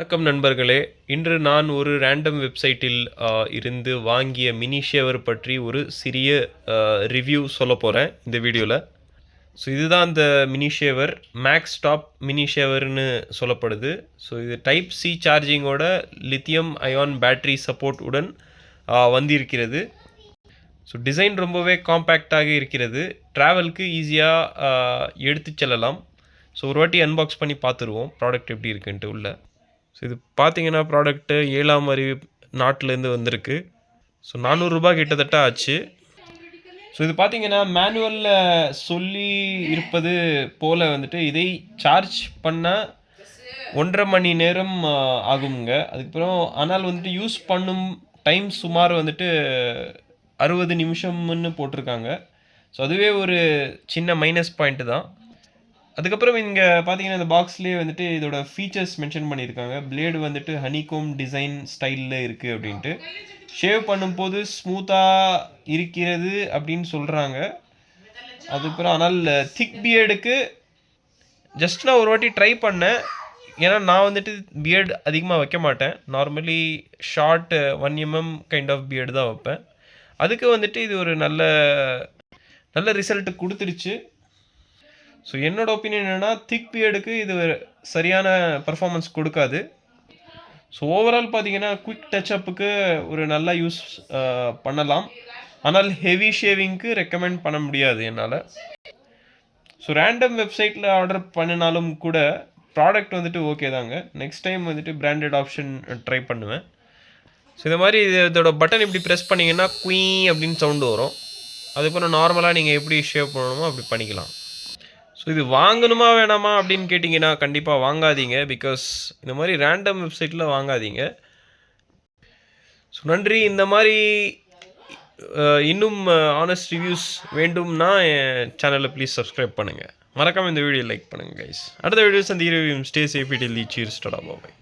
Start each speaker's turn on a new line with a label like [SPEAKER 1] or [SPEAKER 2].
[SPEAKER 1] வணக்கம் நண்பர்களே. இன்று நான் ஒரு ரேண்டம் வெப்சைட்டில் இருந்து வாங்கிய மினி ஷேவர் பற்றி ஒரு சிறிய ரிவ்யூ சொல்லப் போகிறேன் இந்த வீடியோவில். ஸோ இதுதான் அந்த mini shaver. Max top mini ஷேவர்னு சொல்லப்படுது. ஸோ இது டைப் சி சார்ஜிங்கோட லித்தியம் அயான் பேட்டரி சப்போர்ட் உடன் வந்திருக்கிறது. ஸோ டிசைன் ரொம்பவே காம்பேக்டாக இருக்கிறது. ட்ராவலுக்கு ஈஸியாக எடுத்து செல்லலாம். ஸோ ஒரு வாட்டி அன்பாக்ஸ் பண்ணி பார்த்துருவோம் ப்ராடக்ட் எப்படி இருக்குன்ட்டு உள்ள. ஸோ இது பார்த்தீங்கன்னா ப்ராடக்ட்டு 7ஆம் அறிவு நாட்டிலேருந்து வந்திருக்கு. ஸோ ரூ. 400 கிட்டத்தட்ட ஆச்சு. ஸோ இது பார்த்தீங்கன்னா மேனுவலில் சொல்லி இருப்பது போல் வந்துட்டு இதை சார்ஜ் பண்ண 1.5 மணி நேரம் ஆகுங்க. அதுக்கப்புறம் ஆனால் வந்துட்டு யூஸ் பண்ணும் டைம் சுமார் வந்துட்டு 60 நிமிஷம்னு போட்டிருக்காங்க. ஸோ அதுவே ஒரு சின்ன மைனஸ் பாயிண்ட்டு தான். அதுக்கப்புறம் இங்கே பார்த்தீங்கன்னா இந்த பாக்ஸ்லேயே வந்துட்டு இதோட ஃபீச்சர்ஸ் மென்ஷன் பண்ணியிருக்காங்க. பிளேடு வந்துட்டு ஹனிகோம் டிசைன் ஸ்டைலில் இருக்குது அப்படின்ட்டு. ஷேவ் பண்ணும்போது ஸ்மூத்தாக இருக்கிறது அப்படின்னு சொல்கிறாங்க. அதுக்கப்புறம் ஆனால் திக் பியர்டுக்கு ஜஸ்ட் நான் ஒரு வாட்டி ட்ரை பண்ணேன். ஏன்னா நான் வந்துட்டு பியர்டு அதிகமாக வைக்க மாட்டேன். Normally short 1 mm kind of beard தான் வைப்பேன். அதுக்கு வந்துட்டு இது ஒரு நல்ல ரிசல்ட்டு கொடுத்துருச்சு. ஸோ என்னோட ஒப்பீனியன் என்னென்னா திக் பியர்டுக்கு இது சரியான பர்ஃபார்மன்ஸ் கொடுக்காது. ஸோ ஓவரால் பார்த்தீங்கன்னா குயிக் டச்சப்புக்கு ஒரு நல்ல யூஸ் பண்ணலாம். ஆனால் ஹெவி ஷேவிங்க்கு ரெக்கமெண்ட் பண்ண முடியாது என்னால். ஸோ ரேண்டம் வெப்சைட்டில் ஆர்டர் பண்ணினாலும் கூட ப்ராடக்ட் வந்துட்டு ஓகே தாங்க. நெக்ஸ்ட் டைம் வந்துட்டு பிராண்டட் ஆப்ஷன் ட்ரை பண்ணுவேன். ஸோ இந்த மாதிரி இதோட பட்டன் இப்படி ப்ரெஸ் பண்ணிங்கன்னா குயீ அப்படின்னு சவுண்டு வரும். அதுக்கப்புறம் நார்மலாக நீங்கள் எப்படி ஷேவ் பண்ணணுமோ அப்படி பண்ணிக்கலாம். ஸோ இது வாங்கணுமா வேணாமா அப்படின்னு கேட்டிங்கன்னா கண்டிப்பாக வாங்காதீங்க. பிகாஸ் இந்த மாதிரி ரேண்டம் வெப்சைட்டில் வாங்காதீங்க. ஸோ நன்றி. இந்த மாதிரி இன்னும் ஆனஸ்ட் ரிவ்யூஸ் வேண்டும்னா என் சேனலை ப்ளீஸ் சப்ஸ்கிரைப் பண்ணுங்கள். மறக்காமல் இந்த வீடியோ லைக் பண்ணுங்கள் கைஸ். அடுத்த வீடியோ சந்திக்கிறேன். Stay safe. இட் லீ சீர்ஸ். டாடா பாய்.